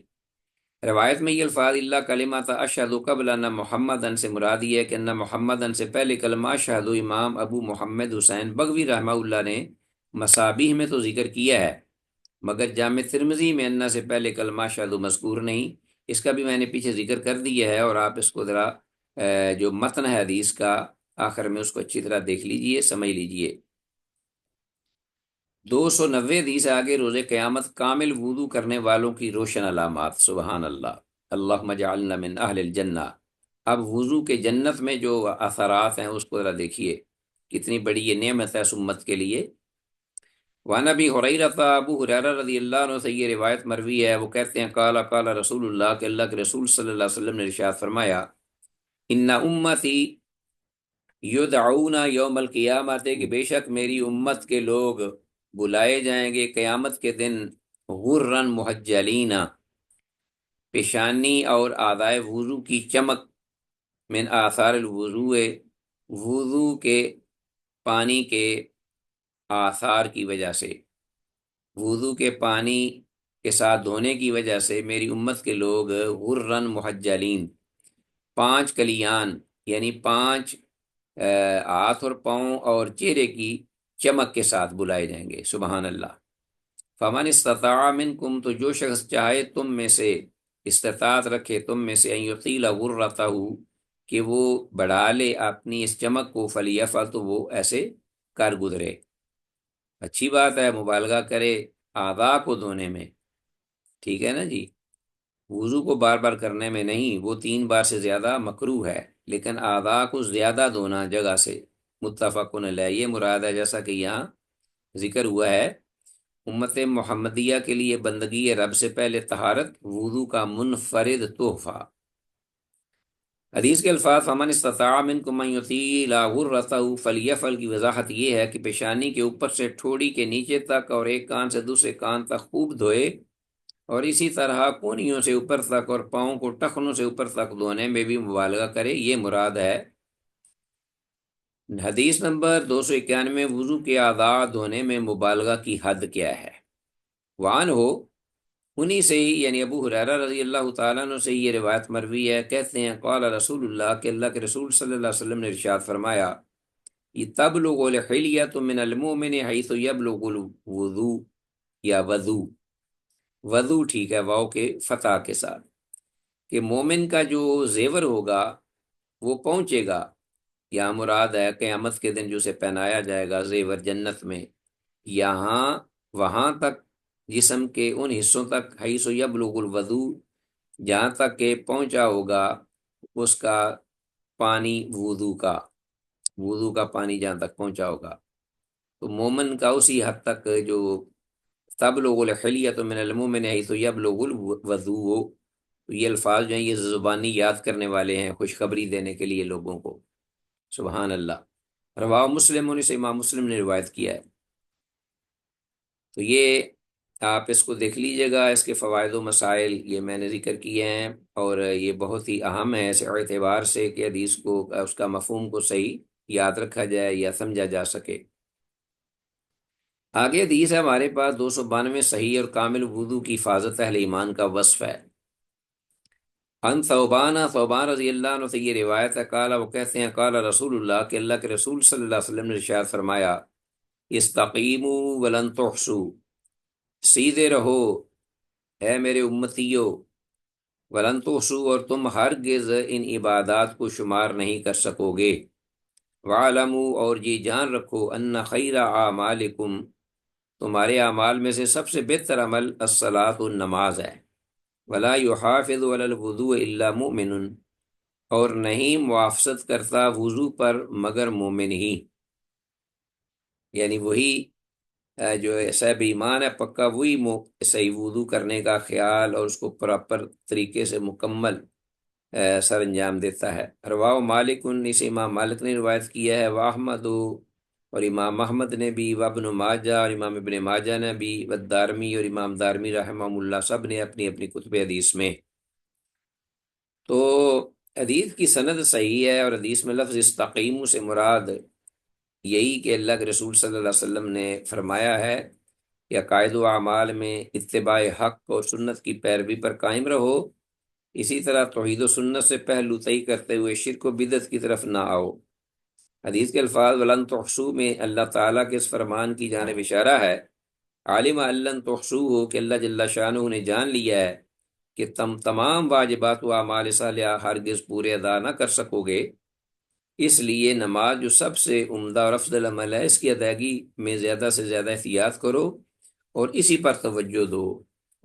S1: روایت میں یہ الفاظ اللہ کلمات اشہد قبل ان محمد ان سے مراد یہ ہے کہ ان محمد ان سے پہلے کلمہ اشہد امام ابو محمد حسین بغوی رحمہ اللہ نے مصابیح میں تو ذکر کیا ہے، مگر جامع ترمذی میں ان سے پہلے کلمہ اشہد مذکور نہیں۔ اس کا بھی میں نے پیچھے ذکر کر دیا ہے، اور آپ اس کو ذرا جو متن ہے حدیث کا آخر میں اس کو اچھی طرح دیکھ لیجئے، سمجھ لیجئے۔ 290 حدیث آگے، روز قیامت کامل وضو کرنے والوں کی روشن علامات۔ سبحان اللہ، اللہم اجعلنا من اہل الجنہ۔ اب وضو کے جنت میں جو اثرات ہیں اس کو ذرا دیکھیے، کتنی بڑی یہ نعمت ہے اس امت کے لیے۔ وعن ابی ہریرہ، ابو ہریرہ رضی اللہ عنہ سے یہ روایت مروی ہے، وہ کہتے ہیں قال قال رسول اللہ، کہ اللہ کے رسول صلی اللہ علیہ وسلم نے ارشاد فرمایا، ان امتی یدعون یوم القیامت، کہ بے شک میری امت کے لوگ بلائے جائیں گے قیامت کے دن غرن محجلین، پیشانی اور اعضائے وضو کی چمک، من آثار الوضوء، وضو کے پانی کے آثار کی وجہ سے، وضو کے پانی کے ساتھ دھونے کی وجہ سے میری امت کے لوگ غرن محجلین، 5 کلیان یعنی 5 ہاتھ اور پاؤں اور چہرے کی چمک کے ساتھ بلائے جائیں گے۔ سبحان اللہ۔ فمن استطاع منکم، تو جو شخص چاہے تم میں سے، استطاعت رکھے تم میں سے، ان یطیل غرتہ، کہ وہ بڑھا لے اپنی اس چمک کو، فلیفعل، تو وہ ایسے کر گزرے۔ اچھی بات ہے، مبالغہ کرے اعضاء کو دھونے میں، ٹھیک ہے نا جی، وضو کو بار بار کرنے میں نہیں، وہ 3 بار سے زیادہ مکروہ ہے، لیکن اعضاء کو زیادہ دھونا جگہ سے، متفقن علیہ، یہ مراد ہے جیسا کہ یہاں ذکر ہوا ہے۔ امت محمدیہ کے لیے بندگی رب سے پہلے طہارت وضو کا منفرد تحفہ۔ حدیث کے الفاظ، فمن استطاع منکم ان یطیل غرتہ فلیفعل، کی وضاحت یہ ہے کہ پیشانی کے اوپر سے ٹھوڑی کے نیچے تک اور ایک کان سے دوسرے کان تک خوب دھوئے، اور اسی طرح کونیوں سے اوپر تک اور پاؤں کو ٹخنوں سے اوپر تک دھونے میں بھی مبالغہ کرے، یہ مراد ہے۔ حدیث نمبر 291، وضو کے اعضاء دھونے میں مبالغہ کی حد کیا ہے؟ وعن ہو، انہی سے ہی یعنی ابو ہریرہ رضی اللہ تعالیٰ عنہ سے یہ روایت مروی ہے، کہتے ہیں قال رسول اللہ، کہ اللہ کے رسول صلی اللہ علیہ وسلم نے ارشاد فرمایا، یہ تبلغ الحلیۃ من المؤمن حیث یبلغ الوضو، یا وضو، وضو ٹھیک ہے واو کے فتح کے ساتھ، کہ مومن کا جو زیور ہوگا وہ پہنچے گا، یا مراد ہے قیامت کے دن جو اسے پہنایا جائے گا زیور جنت میں، یہاں وہاں تک، جسم کے ان حصوں تک، حیث یبلغ الوضو، جہاں تک کہ پہنچا ہوگا اس کا پانی، وضو کا پانی جہاں تک پہنچا ہوگا، تو مومن کا اسی حد تک جو تبلغ الحلیۃ من المؤمن حیث یبلغ الوضو، تو یہ الفاظ جو ہیں یہ زبانی یاد کرنے والے ہیں، خوشخبری دینے کے لیے لوگوں کو۔ سبحان اللہ۔ رواہ مسلم، انہیں سے امام مسلم نے روایت کیا ہے۔ تو یہ آپ اس کو دیکھ لیجئے گا، اس کے فوائد و مسائل یہ میں نے ذکر کیے ہیں، اور یہ بہت ہی اہم ہے اس اعتبار سے کہ حدیث کو، اس کا مفہوم کو صحیح یاد رکھا جائے یا سمجھا جا سکے۔ آگے حدیث ہے ہمارے پاس 292، صحیح اور کامل وضو کی حفاظت اہل ایمان کا وصف ہے۔ ان ثوبان رضی اللہ عنہ سے یہ روایت ہے، قال، وہ کہتے ہیں قال رسول اللہ، کہ اللہ کے رسول صلی اللہ علیہ وسلم نے ارشاد فرمایا، استقیموا ولن تحصوا، سیدھے رہو اے میرے امتیو، ولن تحصوا، اور تم ہرگز ان عبادات کو شمار نہیں کر سکو گے، وعلموا، اور یہ جان رکھو، ان خیر اعمالکم، تمہارے اعمال میں سے سب سے بہتر عمل الصلاۃ، نماز ہے، ولا یحافظ علی الوضوء الا مؤمن، اور نہیں محافظت کرتا وضو پر مگر مومن ہی، یعنی وہی جو صاحب ایمان ہے پکا، وہی صحیح وضو کرنے کا خیال اور اس کو پراپر طریقے سے مکمل سر انجام دیتا ہے۔ رواہ مالک، اسے امام مالک نے روایت کیا ہے، واحمد، اور امام احمد نے بھی، وابن ماجہ، اور امام ابن ماجہ نے بھی، والدارمی، اور امام دارمی رحمہ اللہ، سب نے اپنی اپنی کتب حدیث میں۔ تو حدیث کی سند صحیح ہے، اور حدیث میں لفظ استقیموا سے مراد یہی کہ اللہ کے رسول صلی اللہ علیہ وسلم نے فرمایا ہے کہ عقائد و اعمال میں اتباع حق اور سنت کی پیروی پر قائم رہو، اسی طرح توحید و سنت سے پہلو طئی کرتے ہوئے شرک و بدعت کی طرف نہ آؤ۔ حدیث کے الفاظ ولن تحصوا میں اللہ تعالیٰ کے اس فرمان کی جانب اشارہ ہے، عالم لن تحصوہ کہ اللہ جل شانہ نے جان لیا ہے کہ تم تمام واجبات و اعمال صالحہ ہرگز پورے ادا نہ کر سکو گے، اس لیے نماز جو سب سے عمدہ اور افضل عمل ہے، اس کی ادائیگی میں زیادہ سے زیادہ احتیاط کرو اور اسی پر توجہ دو۔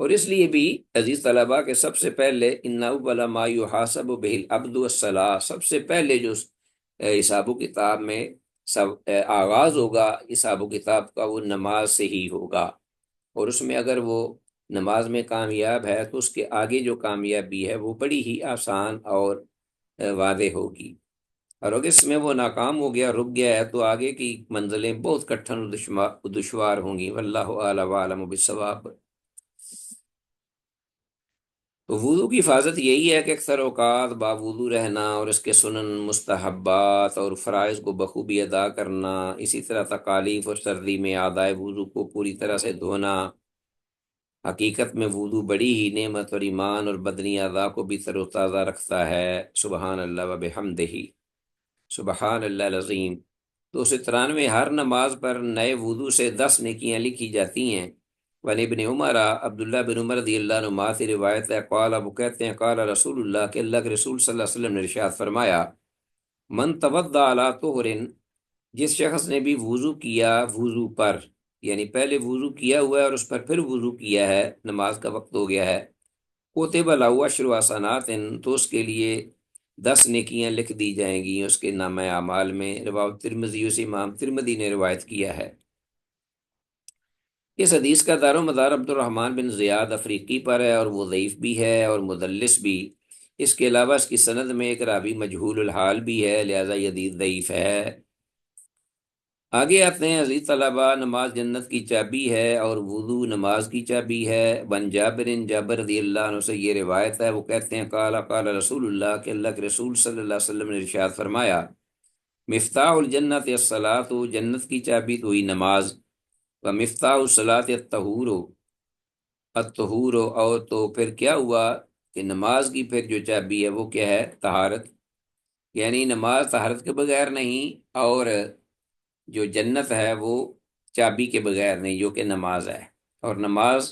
S1: اور اس لیے بھی عزیز طلباء کے سب سے پہلے ان اول ما یحاسب بہ العبد الصلاۃ، سب سے پہلے جو حساب و کتاب میں آغاز ہوگا حساب و کتاب کا، وہ نماز سے ہی ہوگا، اور اس میں اگر وہ نماز میں کامیاب ہے تو اس کے آگے جو کامیابی ہے وہ بڑی ہی آسان اور واضح ہوگی، اور اگر اس میں وہ ناکام ہو گیا، رک گیا ہے، تو آگے کی منزلیں بہت کٹھن و دشوار ہوں گی۔ واللہ اعلم وعلم بالصواب۔ تو وضو کی حفاظت یہی ہے کہ اکثر اوقات باوضو رہنا، اور اس کے سنن مستحبات اور فرائض کو بخوبی ادا کرنا، اسی طرح تکالیف اور سردی میں اعضائے وضو کو پوری طرح سے دھونا۔ حقیقت میں وضو بڑی ہی نعمت اور ایمان اور بدنی اعضاء کو بھی تر و تازہ رکھتا ہے۔ سبحان اللہ و بحمدہ، سبحان اللہ العظیم۔ 293 ہر نماز پر نئے وضو سے 10 نیکیاں لکھی جاتی ہیں۔ وعن ابن عمر، عبداللہ بن عمر رضی اللہ عنہما سے روایت ہے، قال، ابو کہتے ہیں، قال رسول اللہ کہ اللہ کے رسول صلی اللہ علیہ وسلم نے ارشاد فرمایا، من توضأ علی طہر، جس شخص نے بھی وضو کیا وضو پر، یعنی پہلے وضو کیا ہوا ہے اور اس پر پھر وضو کیا ہے، نماز کا وقت ہو گیا ہے، کتب لہ عشر حسنات، تو اس کے لیے 10 نیکیاں لکھ دی جائیں گی اس کے نامہ اعمال میں۔ روایت ترمذی سے امام ترمذی نے روایت کیا ہے۔ اس حدیث کا دار و مدار عبد الرحمن بن زیاد افریقی پر ہے، اور وہ ضعیف بھی ہے اور مدلس بھی۔ اس کے علاوہ اس کی سند میں ایک راوی مجہول الحال بھی ہے، لہذا یہ حدیث ضعیف ہے۔ آگے آتے ہیں، عزیز طلباء، نماز جنت کی چابی ہے اور وضو نماز کی چابی ہے۔ بن جابر، جابر رضی اللہ عنہ سے یہ روایت ہے، وہ کہتے ہیں، قال قال رسول اللہ کہ اللہ کے رسول صلی اللہ علیہ وسلم نے ارشاد فرمایا، مفتاح الجنت الصلاۃ، جنت کی چابی تو ہوئی نماز، و مفتاح الصلاۃ الطہور، الطہور، اور تو پھر کیا ہوا کہ نماز کی پھر جو چابی ہے وہ کیا ہے؟ طہارت، یعنی نماز طہارت کے بغیر نہیں، اور جو جنت ہے وہ چابی کے بغیر نہیں، جو کہ نماز ہے، اور نماز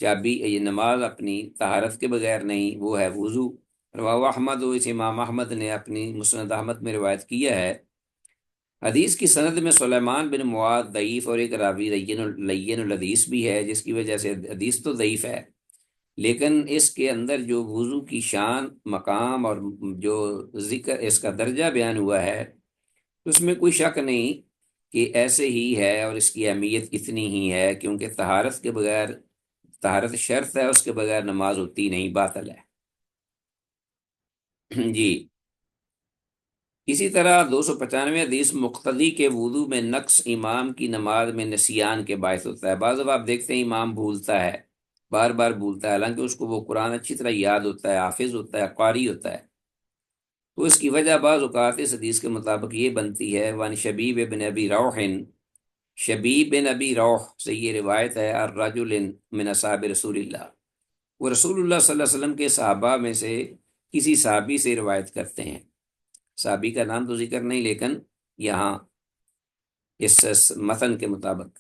S1: چابی، یہ نماز اپنی طہارت کے بغیر نہیں، وہ ہے وضو۔ رواہ احمد، اس امام احمد نے اپنی مسند احمد میں روایت کیا ہے۔ حدیث کی سند میں سلیمان بن معاذ ضعیف اور ایک راوی لین الحدیث بھی ہے، جس کی وجہ سے حدیث تو ضعیف ہے، لیکن اس کے اندر جو وضو کی شان، مقام اور جو ذکر اس کا درجہ بیان ہوا ہے، اس میں کوئی شک نہیں کہ ایسے ہی ہے، اور اس کی اہمیت اتنی ہی ہے، کیونکہ طہارت کے بغیر، طہارت شرط ہے، اس کے بغیر نماز ہوتی نہیں، باطل ہے۔ جی، اسی طرح 295 حدیث، مقتدی کے وضو میں نقص امام کی نماز میں نسیان کے باعث ہوتا ہے۔ بعض اب آپ دیکھتے ہیں امام بھولتا ہے، بار بار بھولتا ہے، حالانکہ اس کو وہ قرآن اچھی طرح یاد ہوتا ہے، حافظ ہوتا ہے، قاری ہوتا ہے۔ تو اس کی وجہ بعض اوقات اس حدیث کے مطابق یہ بنتی ہے، وان شبیب بن ابی روح، شبیب بن ابی روح سے یہ روایت ہے، الرجل من اصحاب رسول اللہ، وہ رسول اللہ صلی اللہ علیہ وسلم کے صحابہ میں سے کسی صحابی سے روایت کرتے ہیں۔ صحابی کا نام تو ذکر نہیں، لیکن یہاں اس متن کے مطابق،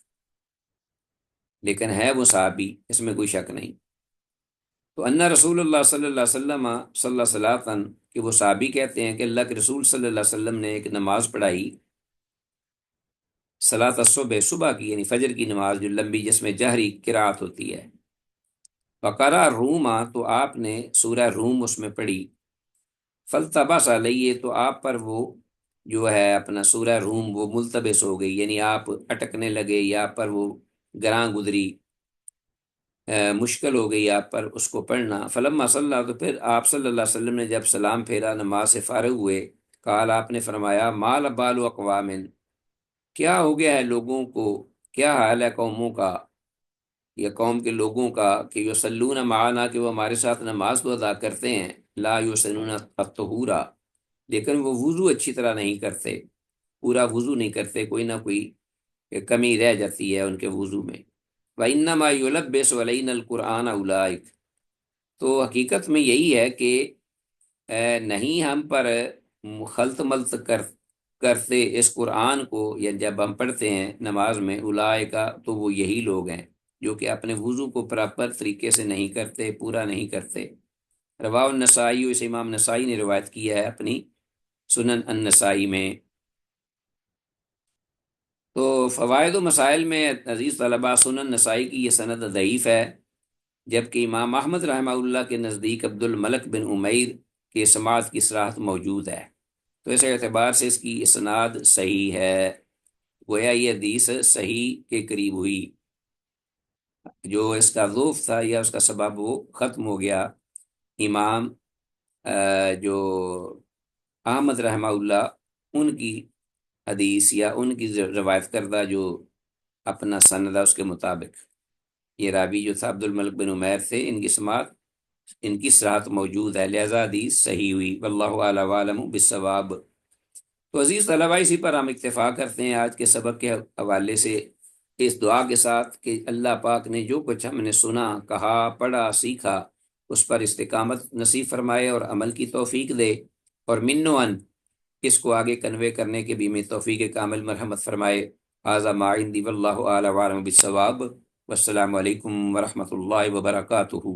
S1: لیکن ہے وہ صحابی، اس میں کوئی شک نہیں۔ تو ان رسول اللہ صلی اللہ علیہ وسلم صلی اللہ صلاۃً، کہ وہ صحابی کہتے ہیں کہ اللہ کے رسول صلی اللہ علیہ وسلم نے ایک نماز پڑھائی، صلاۃ الصبح، صبح کی یعنی فجر کی نماز جو لمبی، جس میں جہری قرات ہوتی ہے، فقرأ روما، تو آپ نے سورہ روم اس میں پڑھی، فالتبس علیہ، تو آپ پر وہ جو ہے اپنا سورہ روم وہ ملتبس ہو گئی، یعنی آپ اٹکنے لگے، یا آپ پر وہ گراں گزری، مشکل ہو گئی آپ پر اس کو پڑھنا۔ فلما صلی، تو پھر آپ صلی اللہ علیہ وسلم نے جب سلام پھیرا، نماز سے فارغ ہوئے، قال، آپ نے فرمایا، مال بال اقوام، کیا ہو گیا ہے لوگوں کو، کیا حال ہے قوموں کا، یا قوم کے لوگوں کا کہ یصلون معنا کہ وہ ہمارے ساتھ نماز تو ادا کرتے ہیں، لا یحسنون الطہورا لیکن وہ وضو اچھی طرح نہیں کرتے، پورا وضو نہیں کرتے، کوئی نہ کوئی کمی رہ جاتی ہے ان کے وضو میں۔ وَإِنَّمَا يُلَبِّسُ عَلَيْنَا الْقُرْآنَ أُولَٰئِكَ، تو حقیقت میں یہی ہے کہ نہیں ہم پر خلط ملط کرتے اس قرآن کو، یا جب ہم پڑھتے ہیں نماز میں اولئک، تو وہ یہی لوگ ہیں جو کہ اپنے وضو کو پراپر طریقے سے نہیں کرتے، پورا نہیں کرتے۔ رواہ النسائی، اس امام نسائی نے روایت کیا ہے اپنی سنن النسائی میں۔ تو فوائد و مسائل میں عزیز طلباء سنن نسائی کی یہ سند ضعیف ہے، جبکہ امام احمد رحمہ اللہ کے نزدیک عبد الملک بن عمیر کے سماعت کی صراحت موجود ہے، تو اس اعتبار سے اس کی اسناد صحیح ہے، گویا یہ حدیث صحیح کے قریب ہوئی۔ جو اس کا ضعف تھا یا اس کا سبب وہ ختم ہو گیا۔ امام جو احمد رحمہ اللہ ان کی حدیث یا ان کی روایت کردہ جو اپنا سند ہے اس کے مطابق، یہ راوی جو تھا عبد الملک بن عمیر تھے، ان کی سماعت، ان کی صحت موجود ہے، لہذا حدیث صحیح ہوئی، واللہ اعلم وعلم بالصواب۔ تو عزیز طلبہ، اسی پر ہم اکتفا کرتے ہیں آج کے سبق کے حوالے سے، اس دعا کے ساتھ کہ اللہ پاک نے جو کچھ ہم نے سنا، کہا، پڑھا، سیکھا، اس پر استقامت نصیب فرمائے اور عمل کی توفیق دے، اور منّ اس کو آگے کنوے کرنے کے بھی میں توفیق کامل مرحمت فرمائے۔ ھذا ما عندی واللہ اعلم وعلم بالصواب، والسلام علیکم ورحمۃ اللہ وبرکاتہ۔